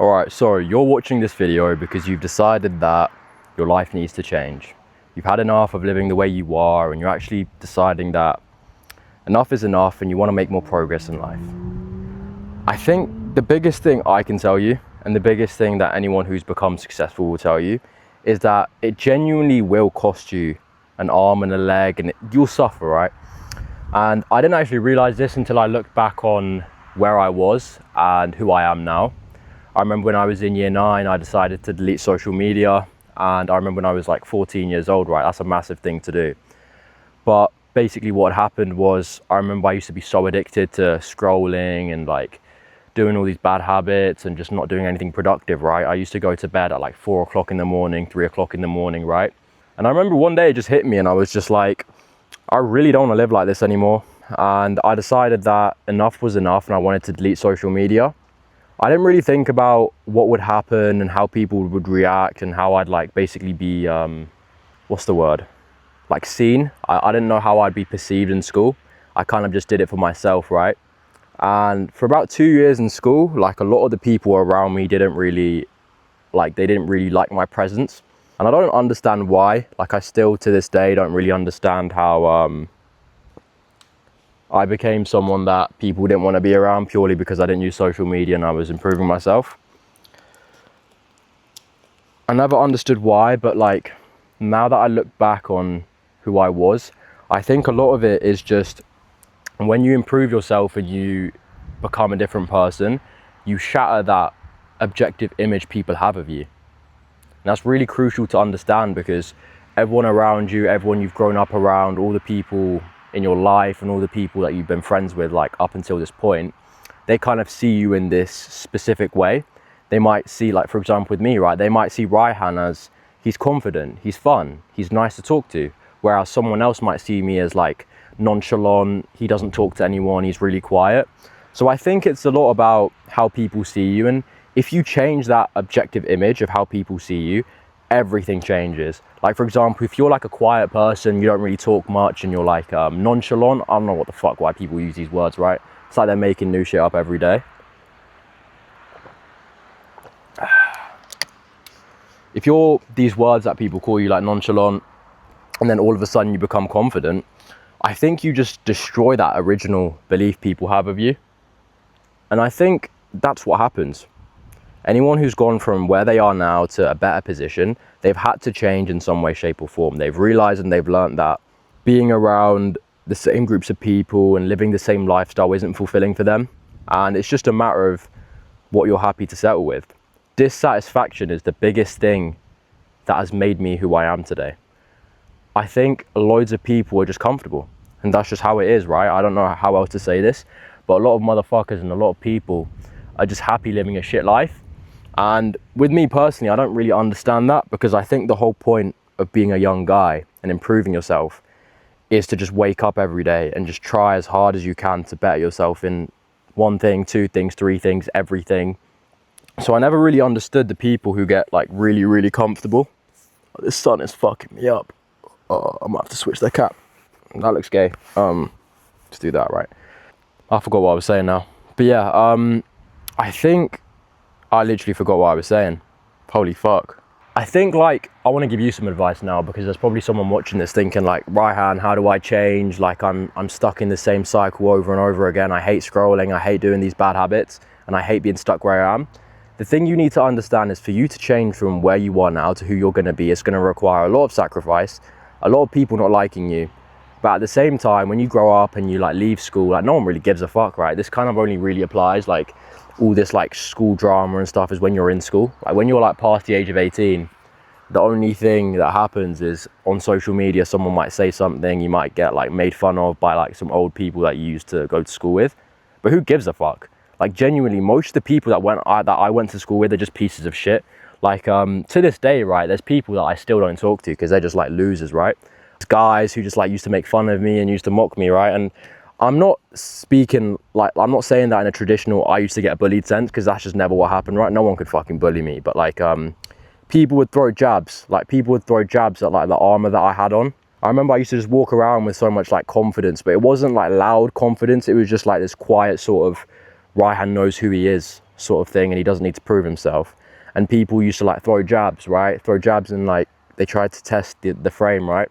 Alright, so you're watching this video because you've decided that your life needs to change. You've had enough of living the way you are, and you're actually deciding that enough is enough and you want to make more progress in life. I think the biggest thing I can tell you, and the biggest thing that anyone who's become successful will tell you, is that it genuinely will cost you an arm and a leg, and you'll suffer, right? And I didn't actually realize this until I looked back on where I was and who I am now. I remember when I was in year 9, I decided to delete social media. And I remember when I was like 14 years old, right? That's a massive thing to do. But basically what happened was, I remember I used to be so addicted to scrolling and like doing all these bad habits and just not doing anything productive, right? I used to go to bed at like 4 o'clock in the morning, 3 o'clock in the morning, right? And I remember one day it just hit me and I was just like, I really don't want to live like this anymore. And I decided that enough was enough and I wanted to delete social media. I didn't really think about what would happen and how people would react and how I'd like basically be, what's the word? Like seen. I didn't know how I'd be perceived in school. I kind of just did it for myself, right? And for about 2 years in school, like a lot of the people around me didn't really like my presence. And I don't understand why. Like I still to this day don't really understand how I became someone that people didn't want to be around purely because I didn't use social media and I was improving myself. I never understood why, but like now that I look back on who I was, I think a lot of it is just when you improve yourself and you become a different person, you shatter that objective image people have of you. And that's really crucial to understand because everyone around you, everyone you've grown up around, all the people in your life and all the people that you've been friends with like up until this point, they kind of see you in this specific way. They might see, like for example with me, right, they might see Raihan as he's confident, he's fun, he's nice to talk to, whereas someone else might see me as like nonchalant, he doesn't talk to anyone, he's really quiet. So I think it's a lot about how people see you, and if you change that objective image of how people see you, everything changes. Like for example, if you're like a quiet person, you don't really talk much and you're like nonchalant, I don't know what the fuck why people use these words, right? It's like they're making new shit up every day. If you're these words that people call you like nonchalant and then all of a sudden you become confident, I think you just destroy that original belief people have of you. And I think that's what happens. Anyone who's gone from where they are now to a better position, they've had to change in some way, shape or form. They've realized and they've learned that being around the same groups of people and living the same lifestyle isn't fulfilling for them. And it's just a matter of what you're happy to settle with. Dissatisfaction is the biggest thing that has made me who I am today. I think loads of people are just comfortable and that's just how it is, right? I don't know how else to say this, but a lot of motherfuckers and a lot of people are just happy living a shit life. And with me personally, I don't really understand that because I think the whole point of being a young guy and improving yourself is to just wake up every day and just try as hard as you can to better yourself in one thing, two things, three things, everything. So I never really understood the people who get like really, really comfortable. This sun is fucking me up. I might have to switch the cap. That looks gay. Let's do that, right? I forgot what I was saying now. But yeah, I think I literally forgot what I was saying. Holy fuck. I think like, I want to give you some advice now because there's probably someone watching this thinking like, Raihan, how do I change? Like I'm stuck in the same cycle over and over again. I hate scrolling, I hate doing these bad habits, and I hate being stuck where I am. The thing you need to understand is for you to change from where you are now to who you're going to be, it's going to require a lot of sacrifice, a lot of people not liking you. But at the same time, when you grow up and you like leave school, like no one really gives a fuck, right? This kind of only really applies, like all this like school drama and stuff is when you're in school. Like when you're like past the age of 18, the only thing that happens is on social media, someone might say something, you might get like made fun of by like some old people that you used to go to school with. But who gives a fuck? Like genuinely, most of the people that I went to school with are just pieces of shit. Like to this day, right, there's people that I still don't talk to because they're just like losers, right? Guys who just like used to make fun of me and used to mock me, right? And I'm not speaking like, I'm not saying that in a traditional I used to get bullied sense because that's just never what happened, right? No one could fucking bully me, but like people would throw jabs, like people would throw jabs at like the armor that I had on. I remember I used to just walk around with so much like confidence, but it wasn't like loud confidence, it was just like this quiet sort of Raihan knows who he is sort of thing, and he doesn't need to prove himself. And people used to like throw jabs, right? Throw jabs, and like they tried to test the frame, right?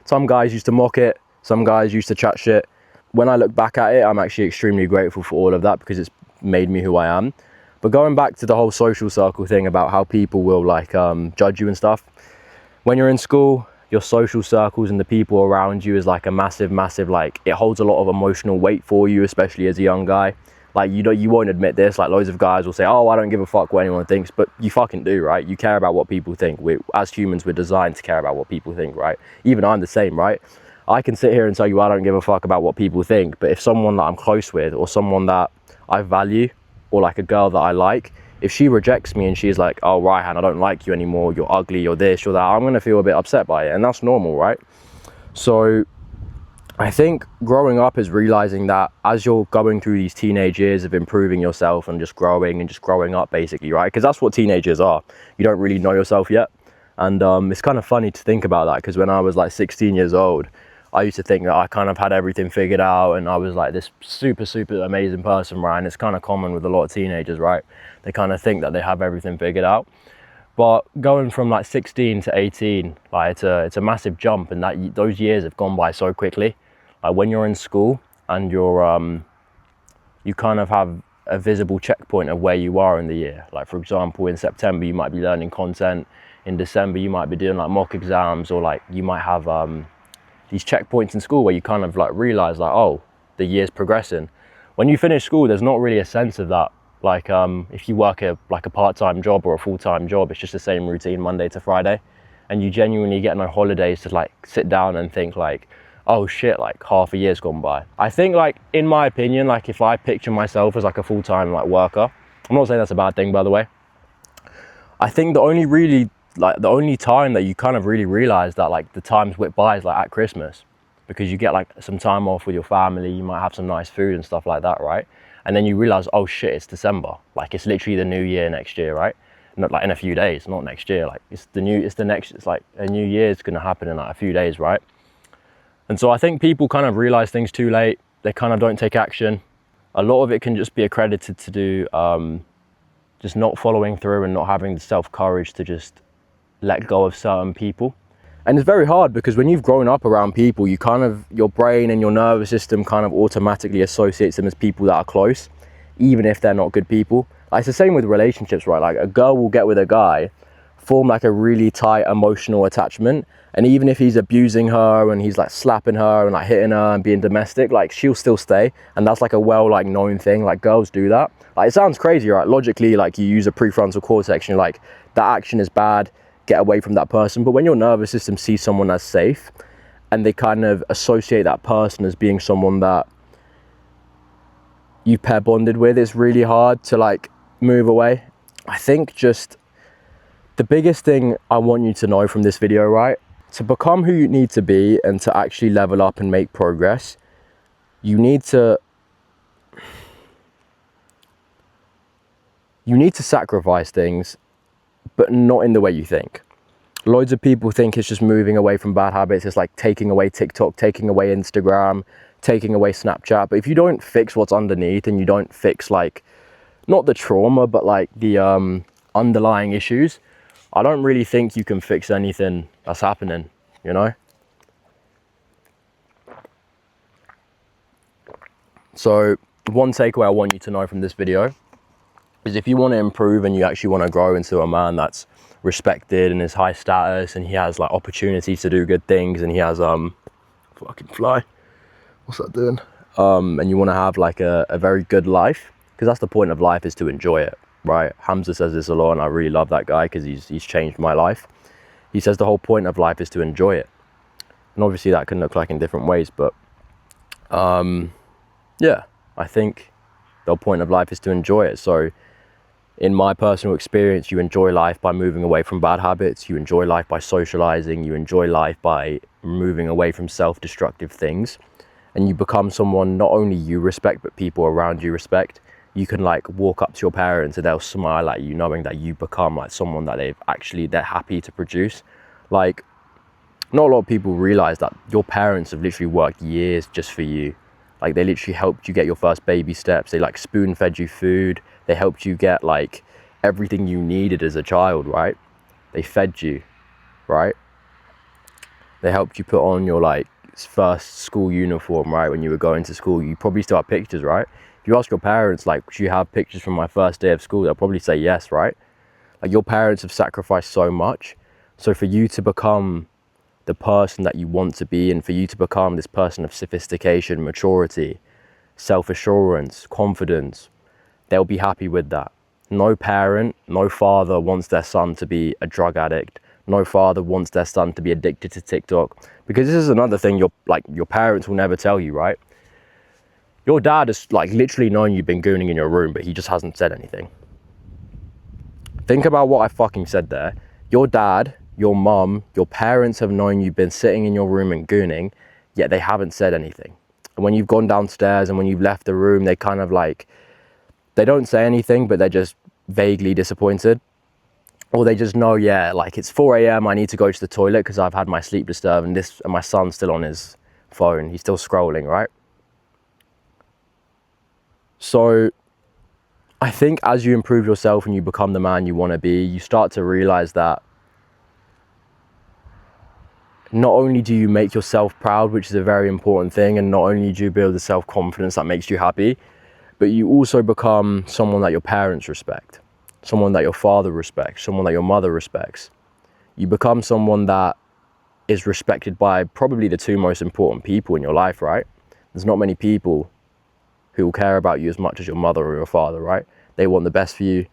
Some guys used to mock it, some guys used to chat shit. When I look back at it, I'm actually extremely grateful for all of that, because it's made me who I am. But going back to the whole social circle thing about how people will like judge you and stuff, when you're in school, your social circles and the people around you is like a massive, like, it holds a lot of emotional weight for you, especially as a young guy. Like, you won't admit this, like loads of guys will say, oh, I don't give a fuck what anyone thinks, but you fucking do, right? You care about what people think. As humans, we're designed to care about what people think, right? Even I'm the same, right? I can sit here and tell you I don't give a fuck about what people think, but if someone that I'm close with, or someone that I value, or like a girl that I like, if she rejects me and she's like, oh, Raihan, I don't like you anymore, you're ugly, you're this, you're that, I'm gonna feel a bit upset by it, and that's normal, right? So I think growing up is realizing that as you're going through these teenage years of improving yourself and just growing up, basically, right? Because that's what teenagers are. You don't really know yourself yet. And it's kind of funny to think about that, because when I was like 16 years old, I used to think that I kind of had everything figured out and I was like this super amazing person, right? And it's kind of common with a lot of teenagers, right? They kind of think that they have everything figured out. But going from like 16 to 18, like it's a massive jump, and those years have gone by so quickly. Like when you're in school and you kind of have a visible checkpoint of where you are in the year. Like for example, in September you might be learning content. In December you might be doing like mock exams, or like you might have these checkpoints in school where you kind of like realize like, oh, the year's progressing. When you finish school, there's not really a sense of that. Like if you work a part-time job or a full-time job, it's just the same routine Monday to Friday, and you genuinely get no holidays to like sit down and think like, oh shit, like half a year's gone by. I think, like, in my opinion, like if I picture myself as like a full-time like worker, I'm not saying that's a bad thing, by the way. I think the only time that you kind of really realize that like the time's whipped by is like at Christmas, because you get like some time off with your family, you might have some nice food and stuff like that, right? And then you realize, oh shit, it's December. Like it's literally the new year next year, right? Not like in a few days, not next year. Like it's like a new year's gonna happen in like a few days, right? And so I think people kind of realize things too late. They kind of don't take action. A lot of it can just be accredited to do just not following through and not having the self-courage to just let go of certain people. And it's very hard, because when you've grown up around people, you kind of, your brain and your nervous system kind of automatically associates them as people that are close, even if they're not good people. Like, it's the same with relationships, right? Like a girl will get with a guy, form like a really tight emotional attachment, and even if he's abusing her and he's like slapping her and like hitting her and being domestic, like she'll still stay. And that's like a well like known thing. Like girls do that. Like it sounds crazy, right? Logically, like you use a prefrontal cortex and you're like, that action is bad, get away from that person. But when your nervous system sees someone as safe, and they kind of associate that person as being someone that you pair bonded with, it's really hard to like move away. I think just the biggest thing I want you to know from this video, right? To become who you need to be and to actually level up and make progress, you need to sacrifice things, but not in the way you think. Loads of people think it's just moving away from bad habits. It's like taking away TikTok, taking away Instagram, taking away Snapchat. But if you don't fix what's underneath, and you don't fix like, not the trauma, but like the underlying issues, I don't really think you can fix anything that's happening, you know? So one takeaway I want you to know from this video is, if you want to improve and you actually want to grow into a man that's respected and is high status, and he has like opportunities to do good things, and he has fucking fly, what's that doing, and you want to have like a very good life, because that's the point of life, is to enjoy it, right? Hamza says this a lot, and I really love that guy, because he's changed my life. He says the whole point of life is to enjoy it, and obviously that can look like in different ways, but yeah, I think the whole point of life is to enjoy it. So in my personal experience, you enjoy life by moving away from bad habits, you enjoy life by socializing, you enjoy life by moving away from self-destructive things, and you become someone not only you respect, but people around you respect. You can like walk up to your parents and they'll smile at you, knowing that you become like someone that they're happy to produce. Like, not a lot of people realize that your parents have literally worked years just for you. Like they literally helped you get your first baby steps. They like spoon fed you food. They helped you get like everything you needed as a child, right? They fed you, right? They helped you put on your like first school uniform, right? When you were going to school, you probably still have pictures, right? If you ask your parents, like, do you have pictures from my first day of school? They'll probably say yes, right? Like your parents have sacrificed so much. So for you to become the person that you want to be, and for you to become this person of sophistication, maturity, self-assurance, confidence, they'll be happy with that. No parent, no father wants their son to be a drug addict. No father wants their son to be addicted to TikTok. Because this is another thing your parents will never tell you, right? Your dad has like literally known you've been gooning in your room, but he just hasn't said anything. Think about what I fucking said there. Your dad, your mum, your parents have known you've been sitting in your room and gooning, yet they haven't said anything. And when you've gone downstairs and when you've left the room, they kind of like, they don't say anything, but they're just vaguely disappointed. Or they just know, yeah, like it's 4 a.m, I need to go to the toilet because I've had my sleep disturbed and my son's still on his phone. He's still scrolling, right? So I think as you improve yourself and you become the man you want to be, you start to realize that not only do you make yourself proud, which is a very important thing, and not only do you build the self-confidence that makes you happy, but you also become someone that your parents respect, someone that your father respects, someone that your mother respects. You become someone that is respected by probably the two most important people in your life, right? There's not many people who will care about you as much as your mother or your father, right? They want the best for you.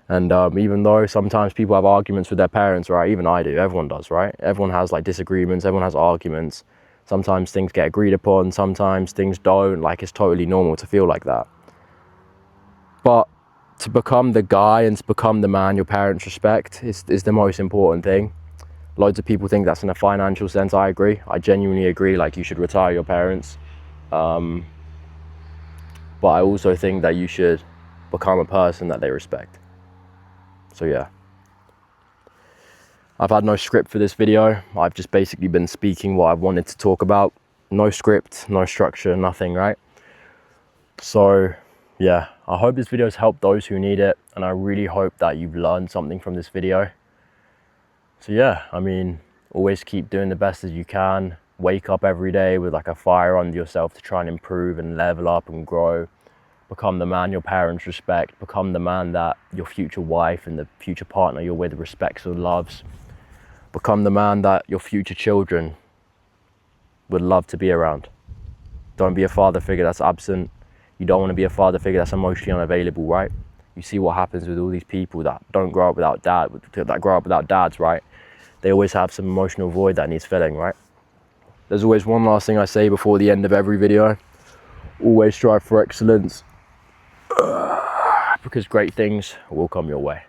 And even though sometimes people have arguments with their parents, right? Even I do, everyone does, right? Everyone has like disagreements, everyone has arguments. Sometimes things get agreed upon, sometimes things don't. Like it's totally normal to feel like that. But to become the guy and to become the man your parents respect is the most important thing. Loads of people think that's in a financial sense. I agree. I genuinely agree. Like you should retire your parents. But I also think that you should become a person that they respect. So yeah, I've had no script for this video. I've just basically been speaking what I wanted to talk about. No script, no structure, nothing, right? So yeah, I hope this video has helped those who need it. And I really hope that you've learned something from this video. So yeah, I mean, always keep doing the best as you can. Wake up every day with like a fire under yourself to try and improve and level up and grow. Become the man your parents respect. Become the man that your future wife and the future partner you're with respects or loves. Become the man that your future children would love to be around. Don't be a father figure that's absent. You don't want to be a father figure that's emotionally unavailable, right? You see what happens with all these people that don't grow up without that grow up without dads, right? They always have some emotional void that needs filling, right? There's always one last thing I say before the end of every video. Always strive for excellence. Because great things will come your way.